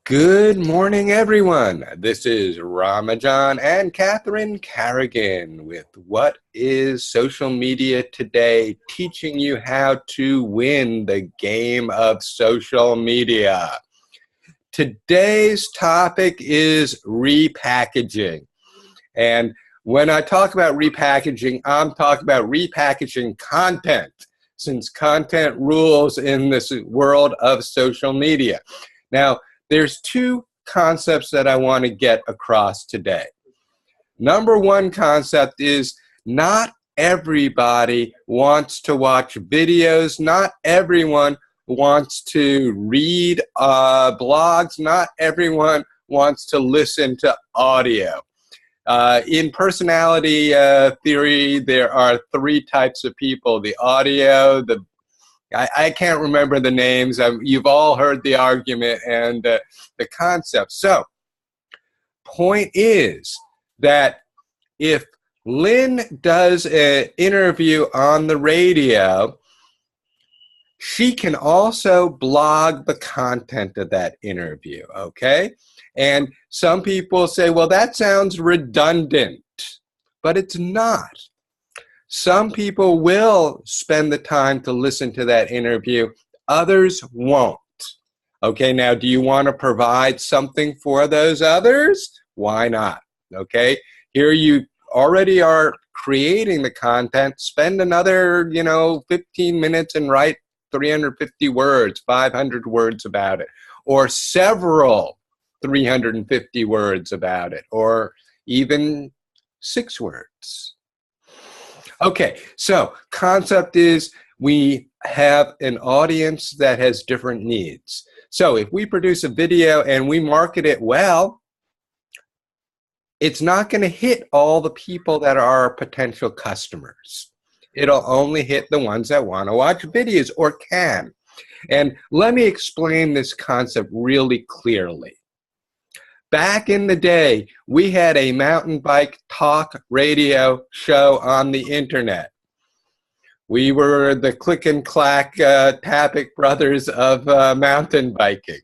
Good morning, everyone. This is Ramajan and Catherine Carrigan with What is Social Media Today, teaching you how to win the game of social media. Today's topic is repackaging. And when I talk about repackaging, I'm talking about repackaging content, since content rules in this world of social media. Now, there's two concepts that I want to get across today. Number one concept is not everybody wants to watch videos. Not everyone wants to read blogs. Not everyone wants to listen to audio. In personality theory, there are three types of people: the audio, I can't remember the names. You've all heard the argument and the concept. So, point is that if Lynn does an interview on the radio, she can also blog the content of that interview, okay? And some people say, well, that sounds redundant, but it's not. Some people will spend the time to listen to that interview. Others won't. Okay, now do you want to provide something for those others? Why not? Okay, here you already are creating the content. Spend another, 15 minutes and write 350 words, 500 words about it, or several 350 words about it, or even 6 words. Okay, so concept is we have an audience that has different needs. So if we produce a video and we market it well, it's not going to hit all the people that are our potential customers. It'll only hit the ones that want to watch videos or can. And let me explain this concept really clearly. Back in the day, we had a mountain bike talk radio show on the internet. We were the click and clack Tappick brothers of mountain biking.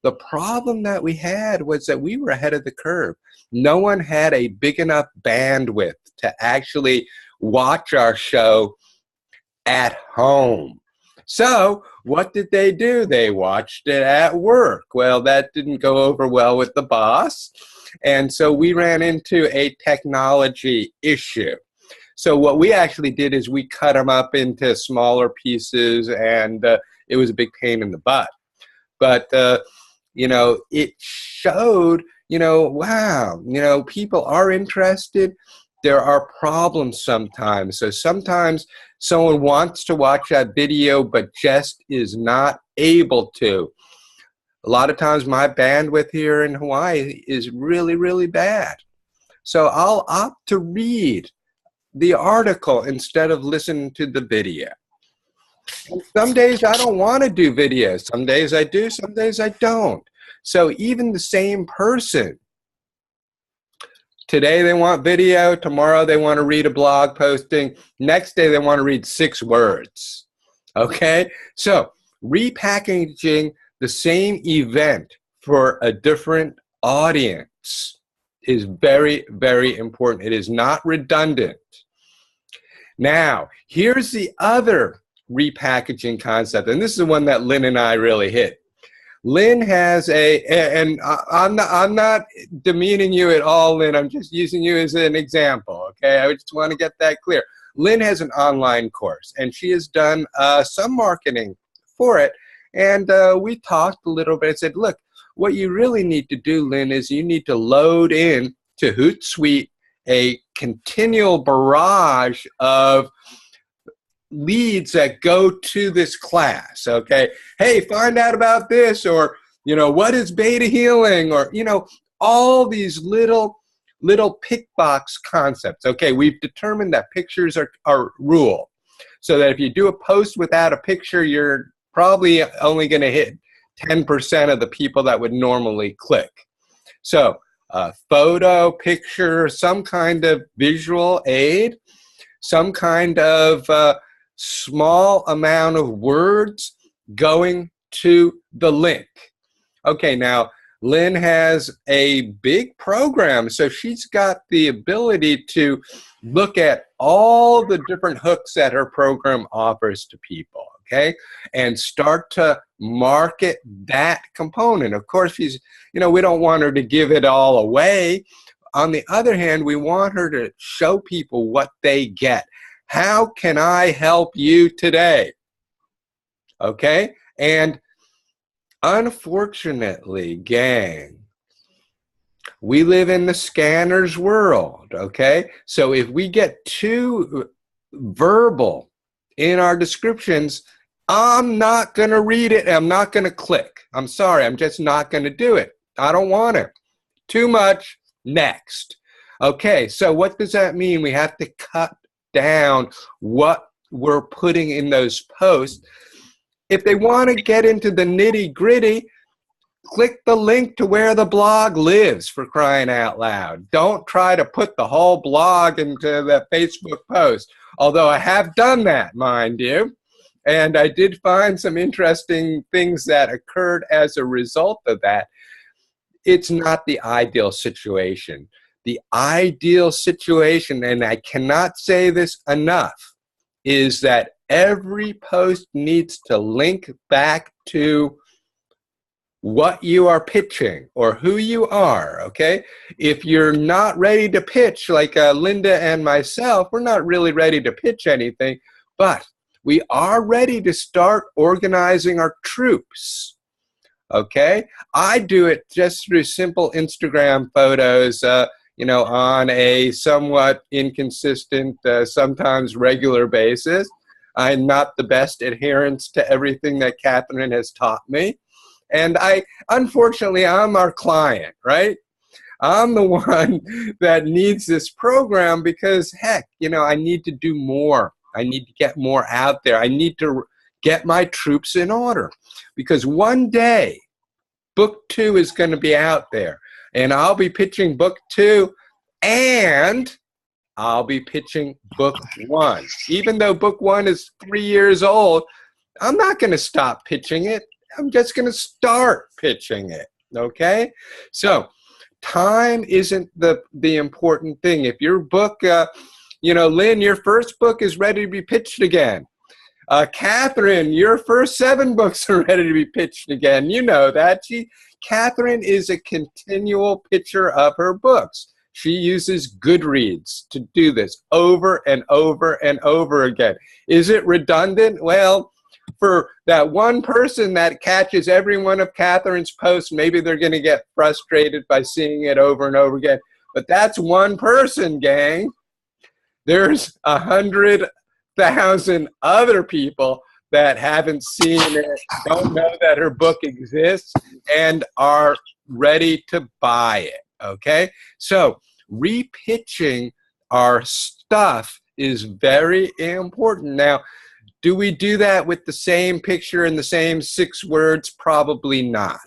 The problem that we had was that we were ahead of the curve. No one had a big enough bandwidth to actually watch our show at home. So what did they do? They watched it at work. Well, that didn't go over well with the boss. And so we ran into a technology issue. So what we actually did is we cut them up into smaller pieces, and it was a big pain in the butt. But, it showed, wow, people are interested. There are problems sometimes. So sometimes someone wants to watch that video but just is not able to. A lot of times my bandwidth here in Hawaii is really, really bad. So I'll opt to read the article instead of listening to the video. And some days I don't want to do videos. Some days I do, some days I don't. So even the same person, today they want video, tomorrow they want to read a blog posting, next day they want to read 6 words, okay? So repackaging the same event for a different audience is very, very important. It is not redundant. Now, here's the other repackaging concept, and this is the one that Lynn and I really hit. Lynn has and I'm not demeaning you at all, Lynn. I'm just using you as an example, okay? I just want to get that clear. Lynn has an online course, and she has done some marketing for it. And we talked a little bit and said, look, what you really need to do, Lynn, is you need to load in to Hootsuite a continual barrage of leads that go to this class, okay? Hey, find out about this, or, what is beta healing, or, all these little pick box concepts. Okay, we've determined that pictures are rule. So that if you do a post without a picture, you're probably only going to hit 10% of the people that would normally click. So photo, picture, some kind of visual aid, some kind of small amount of words going to the link. Okay, now Lynn has a big program, so she's got the ability to look at all the different hooks that her program offers to people, okay, and start to market that component. Of course, we don't want her to give it all away. On the other hand, we want her to show people what they get. How can I help you today? Okay, and unfortunately, gang, we live in the scanner's world, okay? So if we get too verbal in our descriptions, I'm not going to read it. I'm not going to click. I'm sorry. I'm just not going to do it. I don't want it. Too much. Next. Okay, so what does that mean? We have to cut down what we're putting in those posts. If they want to get into the nitty-gritty, click the link to where the blog lives, for crying out loud. Don't try to put the whole blog into the Facebook post, although I have done that, mind you. And I did find some interesting things that occurred as a result of that. It's not the ideal situation. The ideal situation, and I cannot say this enough, is that every post needs to link back to what you are pitching or who you are, okay? If you're not ready to pitch, like Linda and myself, we're not really ready to pitch anything, but we are ready to start organizing our troops, okay? I do it just through simple Instagram photos, on a somewhat inconsistent, sometimes regular basis. I'm not the best adherence to everything that Catherine has taught me. And unfortunately, I'm our client, right? I'm the one that needs this program because, heck, I need to do more. I need to get more out there. I need to get my troops in order because one day, book 2 is going to be out there. And I'll be pitching book 2 and I'll be pitching book 1. Even though book 1 is 3 years old, I'm not going to stop pitching it. I'm just going to start pitching it, okay? So time isn't the important thing. If your book, Lynn, your first book is ready to be pitched again. Catherine, your first 7 books are ready to be pitched again. You know that. Catherine is a continual pitcher of her books. She uses Goodreads to do this over and over and over again. Is it redundant? Well, for that one person that catches every one of Catherine's posts, maybe they're going to get frustrated by seeing it over and over again. But that's one person, gang. There's 100,000 other people that haven't seen it, don't know that her book exists, and are ready to buy it, okay? So repitching our stuff is very important. Now, do we do that with the same picture and the same 6 words? Probably not.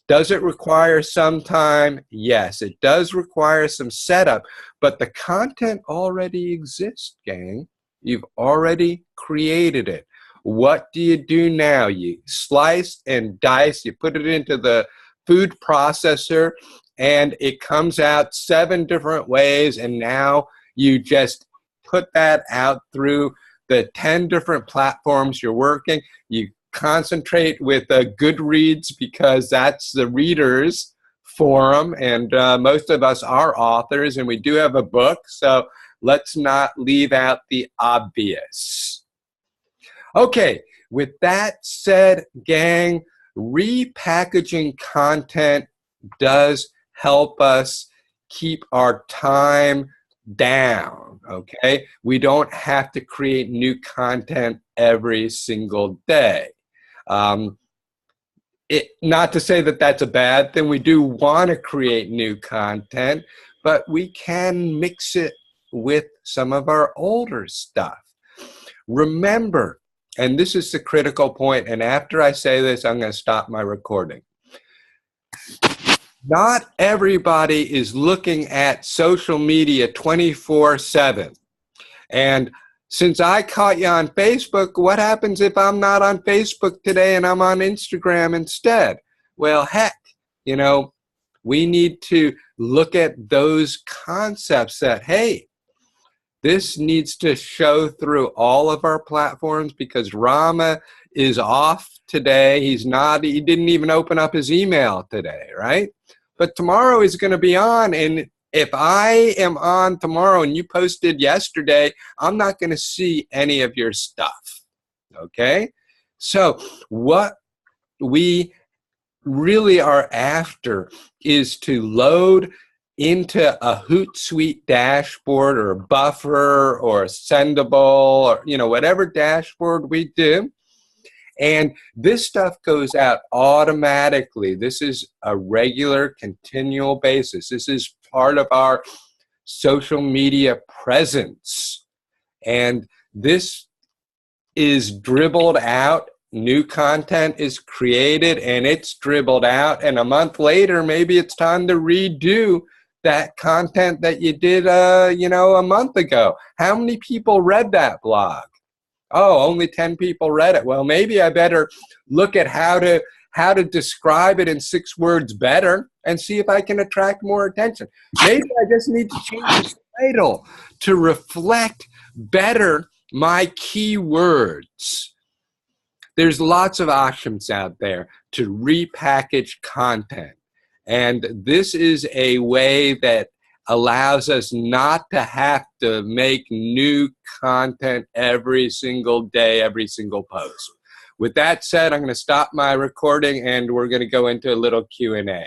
Does it require some time? Yes, it does require some setup, but the content already exists, gang. You've already created it. What do you do now? You slice and dice, you put it into the food processor, and it comes out 7 different ways, and now you just put that out through the 10 different platforms you're working. You concentrate with Goodreads because that's the readers' forum, and most of us are authors, and we do have a book, so let's not leave out the obvious. Okay, with that said, gang, repackaging content does help us keep our time down, okay? We don't have to create new content every single day. Not to say that that's a bad thing. We do want to create new content, but we can mix it with some of our older stuff. Remember, and this is the critical point, and after I say this, I'm going to stop my recording. Not everybody is looking at social media 24/7. And since I caught you on Facebook, what happens if I'm not on Facebook today and I'm on Instagram instead? Well, heck, you know, we need to look at those concepts that, hey, this needs to show through all of our platforms because Rama is off today. He didn't even open up his email today, right? But tomorrow he's going to be on, and if I am on tomorrow and you posted yesterday, I'm not going to see any of your stuff, okay? So what we really are after is to load into a Hootsuite dashboard or a Buffer or a Sendable or, you know, whatever dashboard we do. And this stuff goes out automatically. This is a regular, continual basis. This is part of our social media presence. And this is dribbled out. New content is created and it's dribbled out. And a month later, maybe it's time to redo that content that you did, you know, a month ago. How many people read that blog? Oh, only 10 people read it. Well, maybe I better look at how to describe it in 6 words better and see if I can attract more attention. Maybe I just need to change the title to reflect better my keywords. There's lots of options out there to repackage content. And this is a way that allows us not to have to make new content every single day, every single post. With that said, I'm going to stop my recording and we're going to go into a little Q&A.